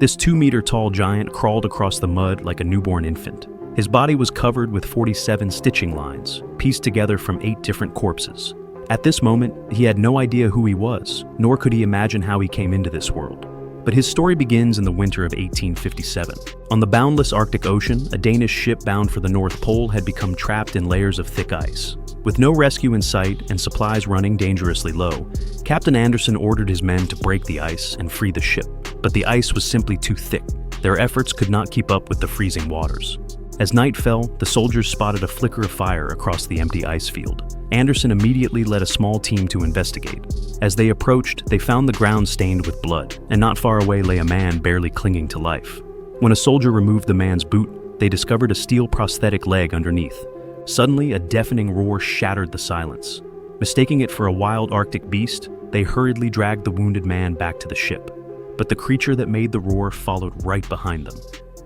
This 2-meter-tall giant crawled across the mud like a newborn infant. His body was covered with 47 stitching lines, pieced together from 8 different corpses. At this moment, he had no idea who he was, nor could he imagine how he came into this world. But his story begins in the winter of 1857. On the boundless Arctic Ocean, a Danish ship bound for the North Pole had become trapped in layers of thick ice. With no rescue in sight and supplies running dangerously low, Captain Anderson ordered his men to break the ice and free the ship. But the ice was simply too thick. Their efforts could not keep up with the freezing waters. As night fell, the soldiers spotted a flicker of fire across the empty ice field. Anderson immediately led a small team to investigate. As they approached, they found the ground stained with blood, and not far away lay a man barely clinging to life. When a soldier removed the man's boot, they discovered a steel prosthetic leg underneath. Suddenly, a deafening roar shattered the silence. Mistaking it for a wild Arctic beast, they hurriedly dragged the wounded man back to the ship. But the creature that made the roar followed right behind them,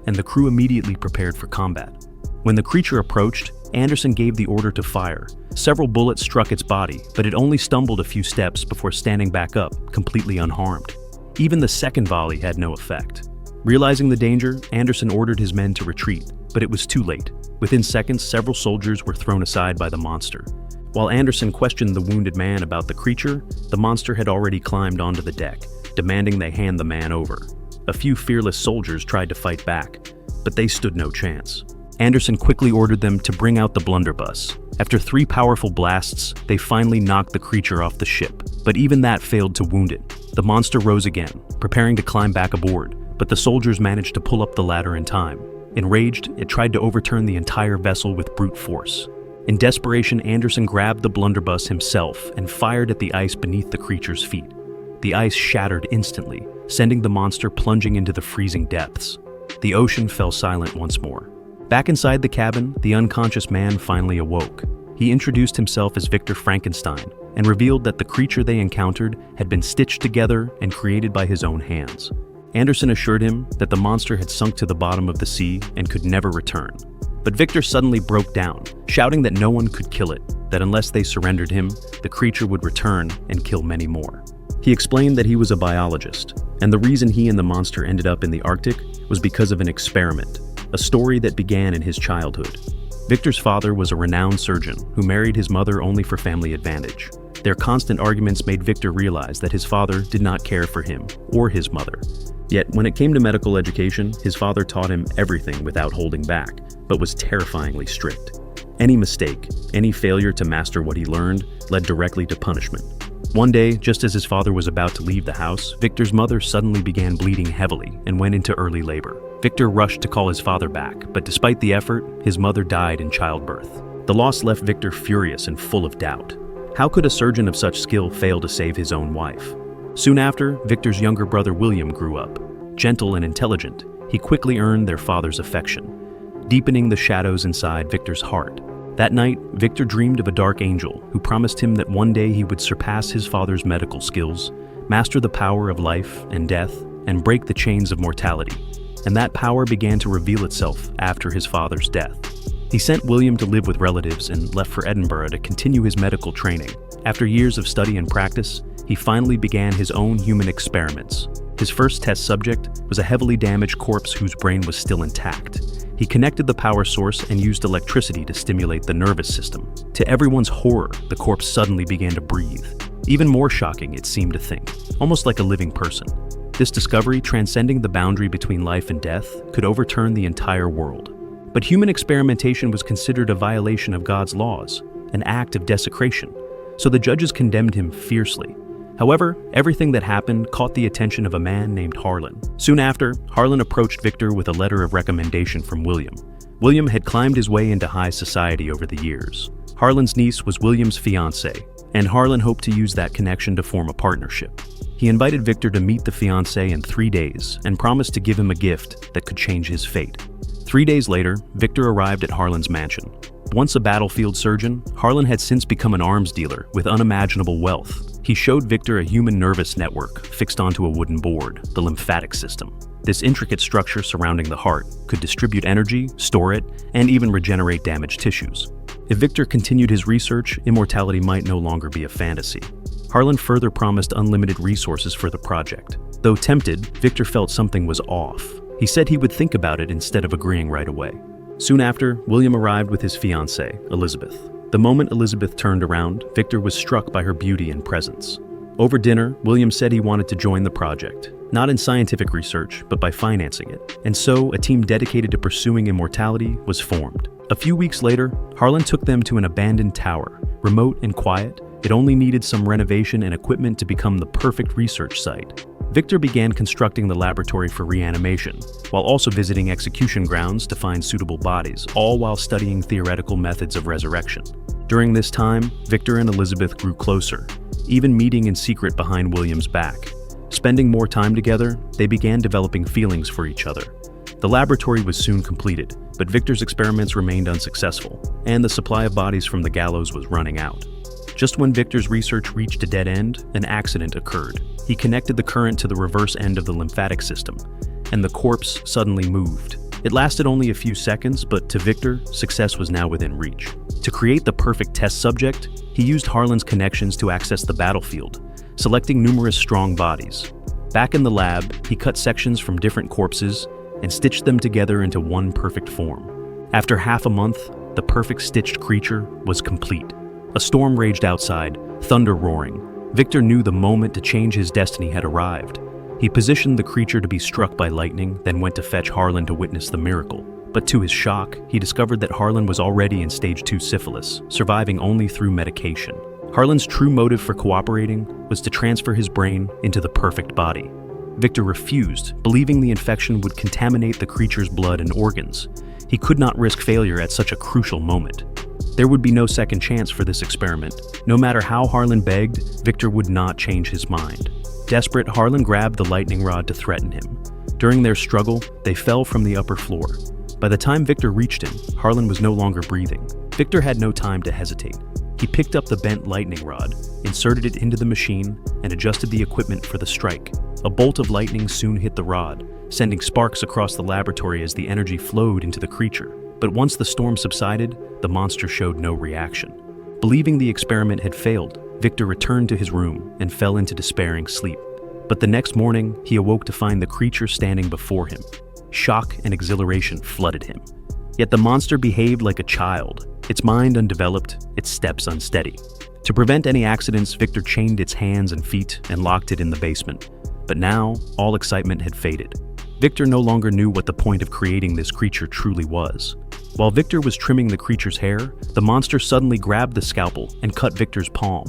and the crew immediately prepared for combat. When the creature approached, Anderson gave the order to fire. Several bullets struck its body, but it only stumbled a few steps before standing back up, completely unharmed. Even the second volley had no effect. Realizing the danger, Anderson ordered his men to retreat, but it was too late. Within seconds, several soldiers were thrown aside by the monster. While Anderson questioned the wounded man about the creature, the monster had already climbed onto the deck, demanding they hand the man over. A few fearless soldiers tried to fight back, but they stood no chance. Anderson quickly ordered them to bring out the blunderbuss. After 3 powerful blasts, they finally knocked the creature off the ship, but even that failed to wound it. The monster rose again, preparing to climb back aboard, but the soldiers managed to pull up the ladder in time. Enraged, it tried to overturn the entire vessel with brute force. In desperation, Anderson grabbed the blunderbuss himself and fired at the ice beneath the creature's feet. The ice shattered instantly, sending the monster plunging into the freezing depths. The ocean fell silent once more. Back inside the cabin, the unconscious man finally awoke. He introduced himself as Victor Frankenstein and revealed that the creature they encountered had been stitched together and created by his own hands. Anderson assured him that the monster had sunk to the bottom of the sea and could never return. But Victor suddenly broke down, shouting that no one could kill it, that unless they surrendered him, the creature would return and kill many more. He explained that he was a biologist, and the reason he and the monster ended up in the Arctic was because of an experiment, a story that began in his childhood. Victor's father was a renowned surgeon who married his mother only for family advantage. Their constant arguments made Victor realize that his father did not care for him or his mother. Yet, when it came to medical education, his father taught him everything without holding back, but was terrifyingly strict. Any mistake, any failure to master what he learned, led directly to punishment. One day, just as his father was about to leave the house, Victor's mother suddenly began bleeding heavily and went into early labor. Victor rushed to call his father back, but despite the effort, his mother died in childbirth. The loss left Victor furious and full of doubt. How could a surgeon of such skill fail to save his own wife? Soon after, Victor's younger brother William grew up. Gentle and intelligent, he quickly earned their father's affection, deepening the shadows inside Victor's heart. That night, Victor dreamed of a dark angel who promised him that one day he would surpass his father's medical skills, master the power of life and death, and break the chains of mortality. And that power began to reveal itself after his father's death. He sent William to live with relatives and left for Edinburgh to continue his medical training. After years of study and practice, he finally began his own human experiments. His first test subject was a heavily damaged corpse whose brain was still intact. He connected the power source and used electricity to stimulate the nervous system. To everyone's horror, the corpse suddenly began to breathe. Even more shocking, it seemed to think, almost like a living person. This discovery, transcending the boundary between life and death, could overturn the entire world. But human experimentation was considered a violation of God's laws, an act of desecration, so the judges condemned him fiercely. However, everything that happened caught the attention of a man named Harlan. Soon after, Harlan approached Victor with a letter of recommendation from William. William had climbed his way into high society over the years. Harlan's niece was William's fiancée, and Harlan hoped to use that connection to form a partnership. He invited Victor to meet the fiancée in 3 days and promised to give him a gift that could change his fate. 3 days later, Victor arrived at Harlan's mansion. Once a battlefield surgeon, Harlan had since become an arms dealer with unimaginable wealth. He showed Victor a human nervous network fixed onto a wooden board, the lymphatic system. This intricate structure surrounding the heart could distribute energy, store it, and even regenerate damaged tissues. If Victor continued his research, immortality might no longer be a fantasy. Harlan further promised unlimited resources for the project. Though tempted, Victor felt something was off. He said he would think about it instead of agreeing right away. Soon after, William arrived with his fiancée, Elizabeth. The moment Elizabeth turned around, Victor was struck by her beauty and presence. Over dinner, William said he wanted to join the project, not in scientific research, but by financing it. And so, a team dedicated to pursuing immortality was formed. A few weeks later, Harlan took them to an abandoned tower. Remote and quiet, it only needed some renovation and equipment to become the perfect research site. Victor began constructing the laboratory for reanimation, while also visiting execution grounds to find suitable bodies, all while studying theoretical methods of resurrection. During this time, Victor and Elizabeth grew closer, even meeting in secret behind William's back. Spending more time together, they began developing feelings for each other. The laboratory was soon completed, but Victor's experiments remained unsuccessful, and the supply of bodies from the gallows was running out. Just when Victor's research reached a dead end, an accident occurred. He connected the current to the reverse end of the lymphatic system, and the corpse suddenly moved. It lasted only a few seconds, but to Victor, success was now within reach. To create the perfect test subject, he used Harlan's connections to access the battlefield, selecting numerous strong bodies. Back in the lab, he cut sections from different corpses and stitched them together into one perfect form. After half a month, the perfect stitched creature was complete. A storm raged outside, thunder roaring. Victor knew the moment to change his destiny had arrived. He positioned the creature to be struck by lightning, then went to fetch Harlan to witness the miracle. But to his shock, he discovered that Harlan was already in stage 2 syphilis, surviving only through medication. Harlan's true motive for cooperating was to transfer his brain into the perfect body. Victor refused, believing the infection would contaminate the creature's blood and organs. He could not risk failure at such a crucial moment. There would be no second chance for this experiment. No matter how Harlan begged, Victor would not change his mind. Desperate, Harlan grabbed the lightning rod to threaten him. During their struggle, they fell from the upper floor. By the time Victor reached him, Harlan was no longer breathing. Victor had no time to hesitate. He picked up the bent lightning rod, inserted it into the machine, and adjusted the equipment for the strike. A bolt of lightning soon hit the rod, sending sparks across the laboratory as the energy flowed into the creature. But once the storm subsided, the monster showed no reaction. Believing the experiment had failed, Victor returned to his room and fell into despairing sleep. But the next morning, he awoke to find the creature standing before him. Shock and exhilaration flooded him. Yet the monster behaved like a child, its mind undeveloped, its steps unsteady. To prevent any accidents, Victor chained its hands and feet and locked it in the basement. But now, all excitement had faded. Victor no longer knew what the point of creating this creature truly was. While Victor was trimming the creature's hair, the monster suddenly grabbed the scalpel and cut Victor's palm.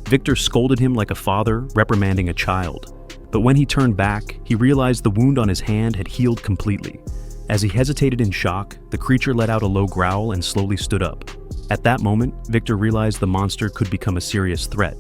Victor scolded him like a father reprimanding a child. But when he turned back, he realized the wound on his hand had healed completely. As he hesitated in shock, the creature let out a low growl and slowly stood up. At that moment, Victor realized the monster could become a serious threat,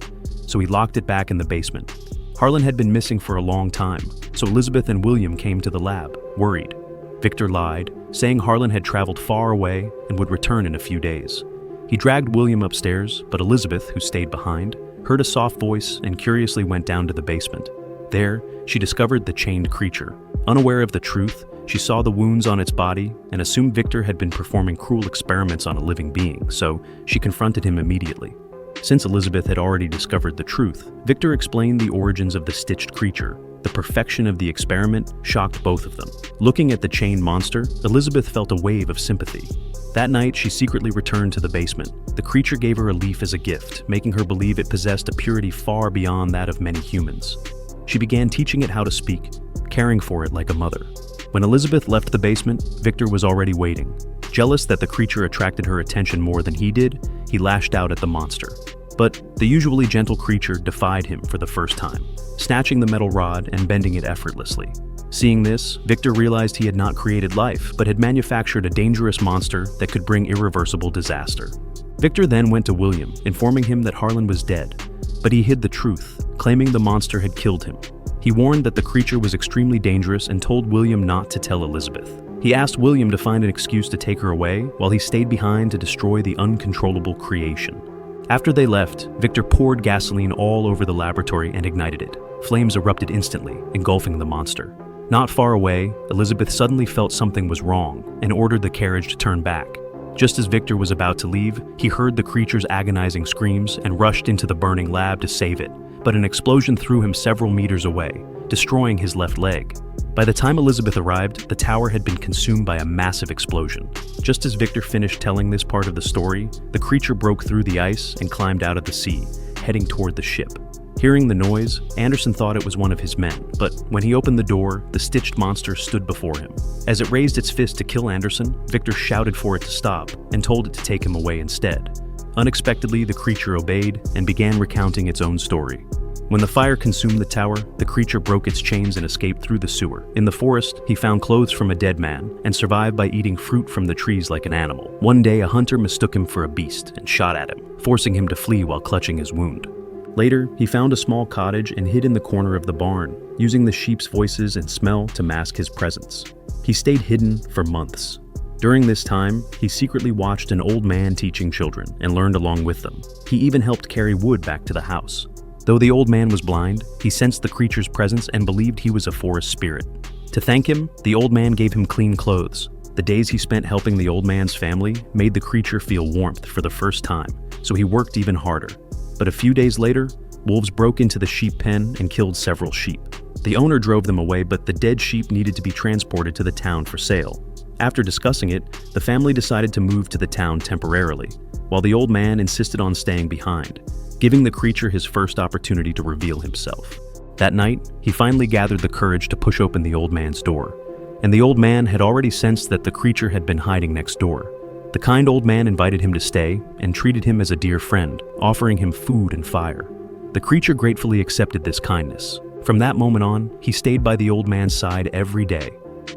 so he locked it back in the basement. Harlan had been missing for a long time, so Elizabeth and William came to the lab, worried. Victor lied, saying Harlan had traveled far away and would return in a few days. He dragged William upstairs, but Elizabeth, who stayed behind, heard a soft voice and curiously went down to the basement. There, she discovered the chained creature. Unaware of the truth, she saw the wounds on its body and assumed Victor had been performing cruel experiments on a living being, so she confronted him immediately. Since Elizabeth had already discovered the truth, Victor explained the origins of the stitched creature. The perfection of the experiment shocked both of them. Looking at the chained monster, Elizabeth felt a wave of sympathy. That night, she secretly returned to the basement. The creature gave her a leaf as a gift, making her believe it possessed a purity far beyond that of many humans. She began teaching it how to speak, caring for it like a mother. When Elizabeth left the basement, Victor was already waiting. Jealous that the creature attracted her attention more than he did, he lashed out at the monster. But the usually gentle creature defied him for the first time, snatching the metal rod and bending it effortlessly. Seeing this, Victor realized he had not created life, but had manufactured a dangerous monster that could bring irreversible disaster. Victor then went to William, informing him that Harlan was dead, but he hid the truth, claiming the monster had killed him. He warned that the creature was extremely dangerous and told William not to tell Elizabeth. He asked William to find an excuse to take her away, while he stayed behind to destroy the uncontrollable creation. After they left, Victor poured gasoline all over the laboratory and ignited it. Flames erupted instantly, engulfing the monster. Not far away, Elizabeth suddenly felt something was wrong and ordered the carriage to turn back. Just as Victor was about to leave, he heard the creature's agonizing screams and rushed into the burning lab to save it, but an explosion threw him several meters away, destroying his left leg. By the time Elizabeth arrived, the tower had been consumed by a massive explosion. Just as Victor finished telling this part of the story, the creature broke through the ice and climbed out of the sea, heading toward the ship. Hearing the noise, Anderson thought it was one of his men, but when he opened the door, the stitched monster stood before him. As it raised its fist to kill Anderson, Victor shouted for it to stop and told it to take him away instead. Unexpectedly, the creature obeyed and began recounting its own story. When the fire consumed the tower, the creature broke its chains and escaped through the sewer. In the forest, he found clothes from a dead man and survived by eating fruit from the trees like an animal. One day, a hunter mistook him for a beast and shot at him, forcing him to flee while clutching his wound. Later, he found a small cottage and hid in the corner of the barn, using the sheep's voices and smell to mask his presence. He stayed hidden for months. During this time, he secretly watched an old man teaching children and learned along with them. He even helped carry wood back to the house. Though the old man was blind, he sensed the creature's presence and believed he was a forest spirit. To thank him, the old man gave him clean clothes. The days he spent helping the old man's family made the creature feel warmth for the first time, so he worked even harder. But a few days later, wolves broke into the sheep pen and killed several sheep. The owner drove them away, but the dead sheep needed to be transported to the town for sale. After discussing it, the family decided to move to the town temporarily, while the old man insisted on staying behind, giving the creature his first opportunity to reveal himself. That night, he finally gathered the courage to push open the old man's door, and the old man had already sensed that the creature had been hiding next door. The kind old man invited him to stay and treated him as a dear friend, offering him food and fire. The creature gratefully accepted this kindness. From that moment on, he stayed by the old man's side every day.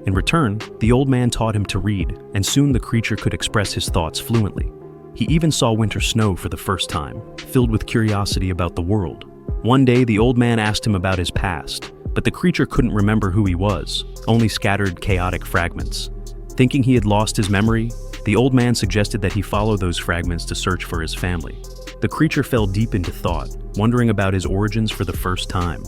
In return, the old man taught him to read, and soon the creature could express his thoughts fluently. He even saw winter snow for the first time, filled with curiosity about the world. One day, the old man asked him about his past, but the creature couldn't remember who he was, only scattered chaotic fragments. Thinking he had lost his memory, the old man suggested that he follow those fragments to search for his family. The creature fell deep into thought, wondering about his origins for the first time.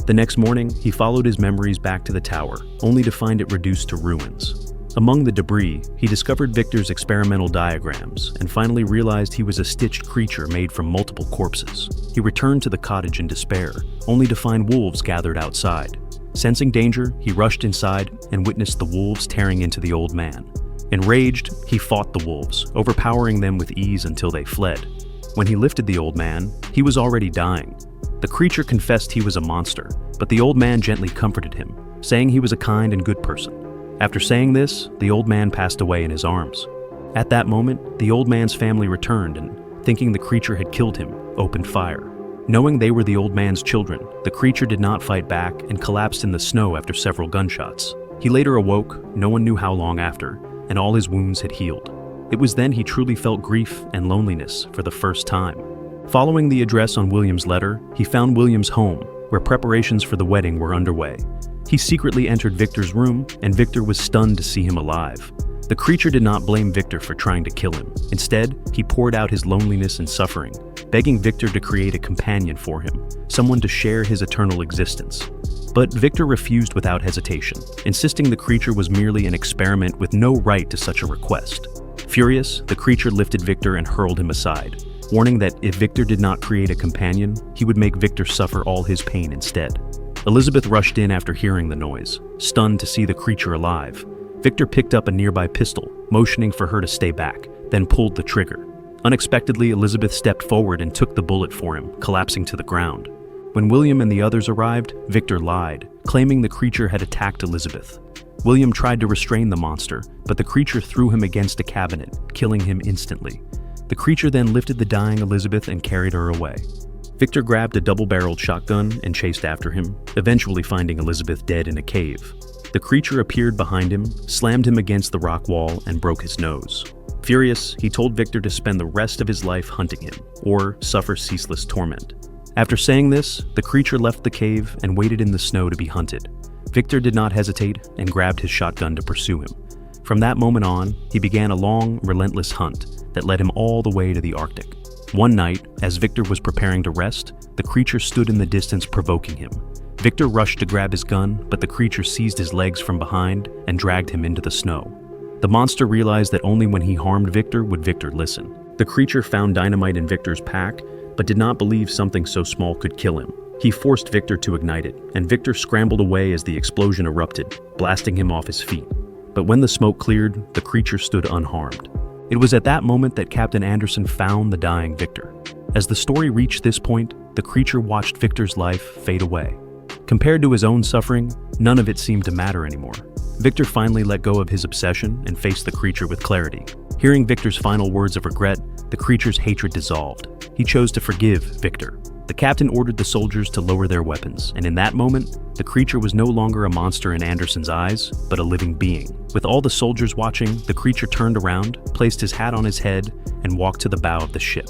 The next morning, he followed his memories back to the tower, only to find it reduced to ruins. Among the debris, he discovered Victor's experimental diagrams and finally realized he was a stitched creature made from multiple corpses. He returned to the cottage in despair, only to find wolves gathered outside. Sensing danger, he rushed inside and witnessed the wolves tearing into the old man. Enraged, he fought the wolves, overpowering them with ease until they fled. When he lifted the old man, he was already dying. The creature confessed he was a monster, but the old man gently comforted him, saying he was a kind and good person. After saying this, the old man passed away in his arms. At that moment, the old man's family returned and, thinking the creature had killed him, opened fire. Knowing they were the old man's children, the creature did not fight back and collapsed in the snow after several gunshots. He later awoke, no one knew how long after, and all his wounds had healed. It was then he truly felt grief and loneliness for the first time. Following the address on William's letter, he found William's home, where preparations for the wedding were underway. He secretly entered Victor's room, and Victor was stunned to see him alive. The creature did not blame Victor for trying to kill him. Instead, he poured out his loneliness and suffering, begging Victor to create a companion for him, someone to share his eternal existence. But Victor refused without hesitation, insisting the creature was merely an experiment with no right to such a request. Furious, the creature lifted Victor and hurled him aside, warning that if Victor did not create a companion, he would make Victor suffer all his pain instead. Elizabeth rushed in after hearing the noise, stunned to see the creature alive. Victor picked up a nearby pistol, motioning for her to stay back, then pulled the trigger. Unexpectedly, Elizabeth stepped forward and took the bullet for him, collapsing to the ground. When William and the others arrived, Victor lied, claiming the creature had attacked Elizabeth. William tried to restrain the monster, but the creature threw him against a cabinet, killing him instantly. The creature then lifted the dying Elizabeth and carried her away. Victor grabbed a double-barreled shotgun and chased after him, eventually finding Elizabeth dead in a cave. The creature appeared behind him, slammed him against the rock wall, and broke his nose. Furious, he told Victor to spend the rest of his life hunting him, or suffer ceaseless torment. After saying this, the creature left the cave and waited in the snow to be hunted. Victor did not hesitate and grabbed his shotgun to pursue him. From that moment on, he began a long, relentless hunt that led him all the way to the Arctic. One night, as Victor was preparing to rest, the creature stood in the distance, provoking him. Victor rushed to grab his gun, but the creature seized his legs from behind and dragged him into the snow. The monster realized that only when he harmed Victor would Victor listen. The creature found dynamite in Victor's pack, but did not believe something so small could kill him. He forced Victor to ignite it, and Victor scrambled away as the explosion erupted, blasting him off his feet. But when the smoke cleared, the creature stood unharmed. It was at that moment that Captain Anderson found the dying Victor. As the story reached this point, the creature watched Victor's life fade away. Compared to his own suffering, none of it seemed to matter anymore. Victor finally let go of his obsession and faced the creature with clarity. Hearing Victor's final words of regret, the creature's hatred dissolved. He chose to forgive Victor. The captain ordered the soldiers to lower their weapons, and in that moment, the creature was no longer a monster in Anderson's eyes, but a living being. With all the soldiers watching, the creature turned around, placed his hat on his head, and walked to the bow of the ship.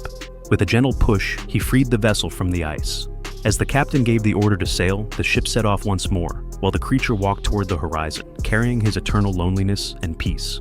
With a gentle push, he freed the vessel from the ice. As the captain gave the order to sail, the ship set off once more, while the creature walked toward the horizon, carrying his eternal loneliness and peace.